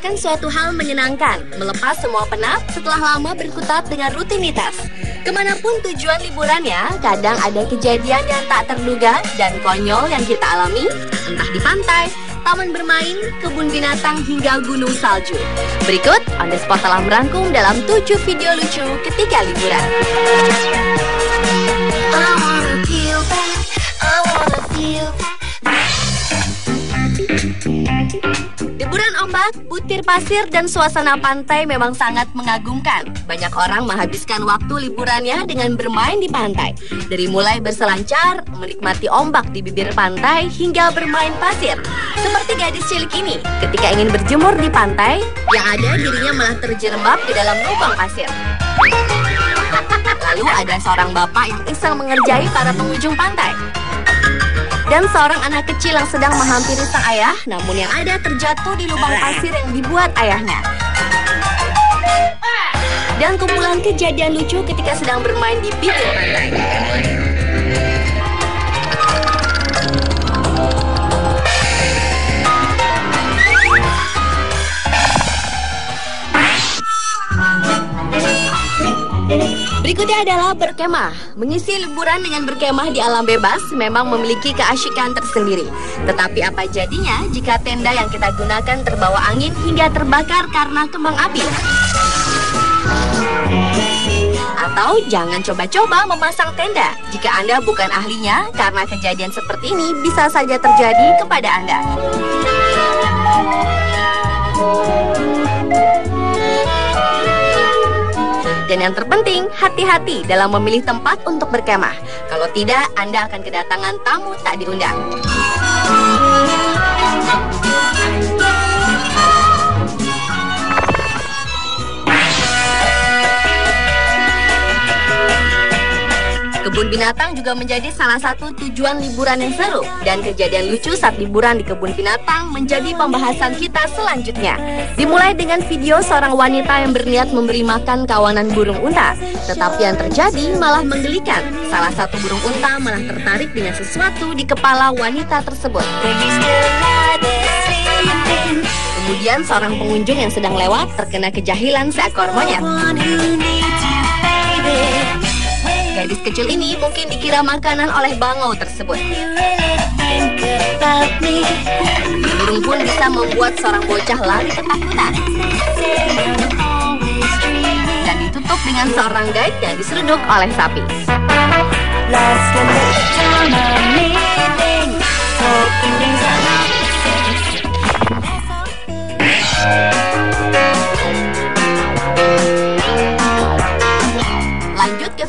merupakan suatu hal menyenangkan, melepas semua penat setelah lama berkutat dengan rutinitas. Kemanapun tujuan liburannya, kadang ada kejadian yang tak terduga dan konyol yang kita alami, entah di pantai, taman bermain, kebun binatang, hingga gunung salju. Berikut, On The Spot telah merangkum dalam 7 video lucu ketika liburan. Deburan ombak, butir pasir, dan suasana pantai memang sangat mengagumkan. Banyak orang menghabiskan waktu liburannya dengan bermain di pantai. Dari mulai berselancar, menikmati ombak di bibir pantai, hingga bermain pasir. Seperti gadis cilik ini, ketika ingin berjemur di pantai, yang ada dirinya malah terjerembab ke dalam lubang pasir. Lalu ada seorang bapak yang iseng mengerjai para pengunjung pantai. Dan seorang anak kecil yang sedang menghampiri sang ayah, namun yang ada terjatuh di lubang pasir yang dibuat ayahnya. Dan kumpulan kejadian lucu ketika sedang bermain di bibir pantai. Berikutnya adalah berkemah. Mengisi liburan dengan berkemah di alam bebas memang memiliki keasyikan tersendiri. Tetapi apa jadinya jika tenda yang kita gunakan terbawa angin hingga terbakar karena kembang api? Atau jangan coba-coba memasang tenda jika Anda bukan ahlinya, karena kejadian seperti ini bisa saja terjadi kepada Anda. Dan yang terpenting, hati-hati dalam memilih tempat untuk berkemah. Kalau tidak, Anda akan kedatangan tamu tak diundang. Kebun binatang juga menjadi salah satu tujuan liburan yang seru. Dan kejadian lucu saat liburan di kebun binatang menjadi pembahasan kita selanjutnya. Dimulai dengan video seorang wanita yang berniat memberi makan kawanan burung unta. Tetapi yang terjadi malah menggelikan. Salah satu burung unta malah tertarik dengan sesuatu di kepala wanita tersebut. Kemudian seorang pengunjung yang sedang lewat terkena kejahilan seekor monyet. Gadis kecil ini mungkin dikira makanan oleh bangau tersebut. Burung pun bisa membuat seorang bocah lari ketakutan. Dan ditutup dengan seorang guide yang diseruduk oleh sapi.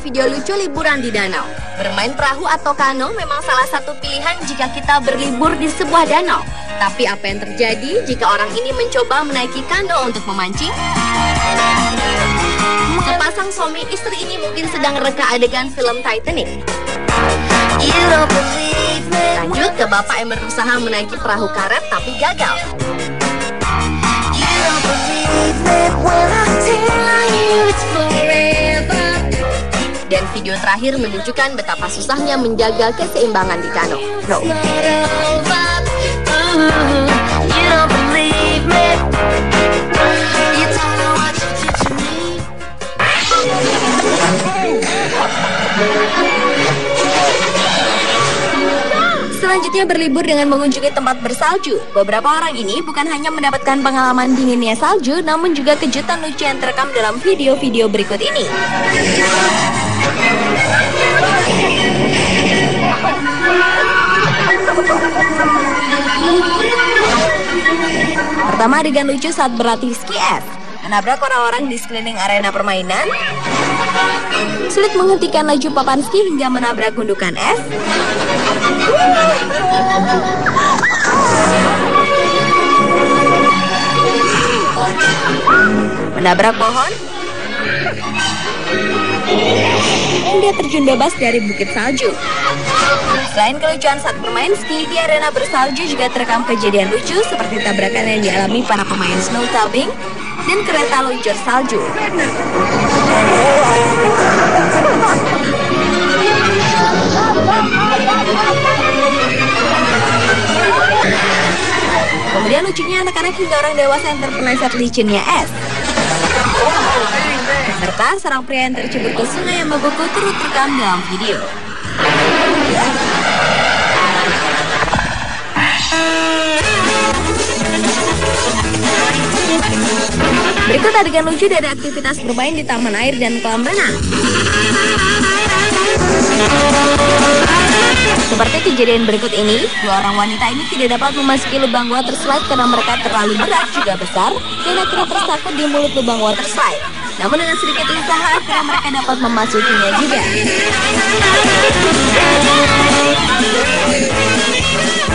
Video lucu liburan di danau. Bermain perahu atau kano memang salah satu pilihan jika kita berlibur di sebuah danau. Tapi apa yang terjadi jika orang ini mencoba menaiki kano untuk memancing? Sepasang suami istri ini mungkin sedang reka adegan film Titanic. Lanjut ke bapak yang berusaha menaiki perahu karet tapi gagal. Dan video terakhir menunjukkan betapa susahnya menjaga keseimbangan di kano. Selanjutnya berlibur dengan mengunjungi tempat bersalju. Beberapa orang ini bukan hanya mendapatkan pengalaman dinginnya salju, namun juga kejutan lucu yang terekam dalam video-video berikut ini. Pertama, adegan lucu saat berlatih ski es. Menabrak orang-orang di sekeliling arena permainan. Sulit menghentikan laju papan ski hingga menabrak gundukan es. Menabrak pohon. Hingga terjun bebas dari bukit salju. Selain kelucuan saat bermain ski, di arena bersalju juga terekam kejadian lucu seperti tabrakan yang dialami para pemain snow tubing dan kereta luncur salju. Kemudian lucunya anak-anak hingga orang dewasa yang terpeleset licinnya es. Serta seorang pria yang tercebur ke sungai yang membeku turut terekam dalam video. Berikut adegan lucu dari aktivitas bermain di taman air dan kolam renang. Seperti kejadian berikut ini, dua orang wanita ini tidak dapat memasuki lubang water slide karena mereka terlalu berat juga besar dan akhirnya tersangkut di mulut lubang water slide. Namun dengan sedikit usaha akhirnya mereka dapat memasukinya juga.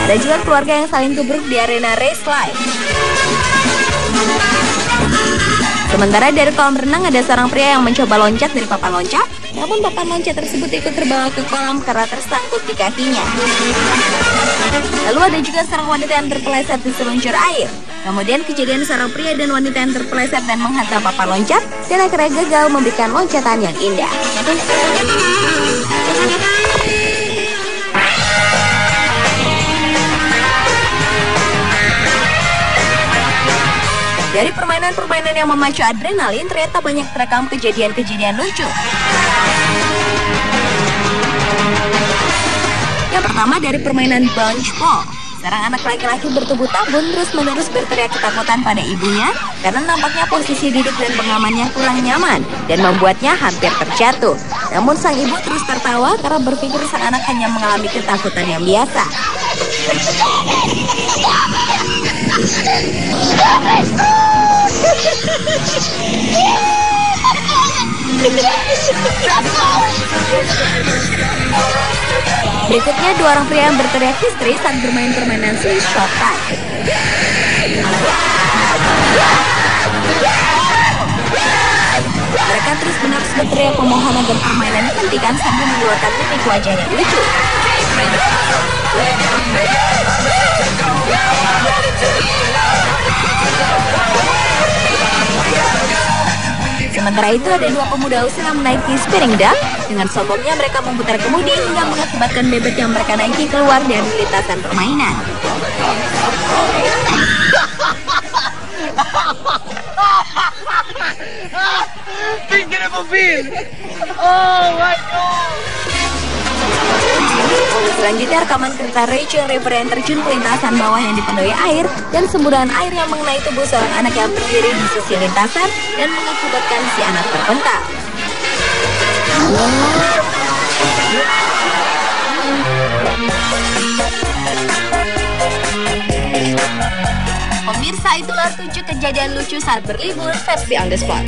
Ada juga keluarga yang saling tubruk di arena race slide. Sementara dari kolam renang ada seorang pria yang mencoba loncat dari papan loncat, namun papan loncat tersebut ikut terbawa ke kolam karena tersangkut di kakinya. Lalu ada juga seorang wanita yang terpeleset di seluncur air. Kemudian kejadian seorang pria dan wanita yang terpeleset dan menghantam papan loncat dan akhirnya gagal memberikan loncatan yang indah. Dari permainan-permainan yang memacu adrenalin, ternyata banyak terekam kejadian-kejadian lucu. Yang pertama dari permainan bunch ball. Seorang anak laki-laki bertubuh tabun terus-menerus berteriak ketakutan pada ibunya karena nampaknya posisi duduk dan pengamannya kurang nyaman dan membuatnya hampir terjatuh. Namun sang ibu terus tertawa karena berpikir sang anak hanya mengalami ketakutan yang biasa. Berikutnya dua orang pria yang berteriak histeris saat bermain permainan swing shot tag. Mereka terus-menerus berteriak permohonan dan permainan dihentikan sambil mengeluarkan mimik wajah yang lucu. Sementara itu ada dua pemuda usil yang menaiki spinning dam. Dengan sombongnya mereka memutar kemudi hingga mengakibatkan bebek yang mereka naiki keluar dari lintasan permainan. Selanjutnya rekaman kereta Rachel River yang terjun ke lintasan bawah yang dipenuhi air dan semburan air yang mengenai tubuh seorang anak yang berdiri di sisi lintasan dan mengakibatkan si anak terpental. Pemirsa, itulah 7 kejadian lucu saat berlibur versi on the spot.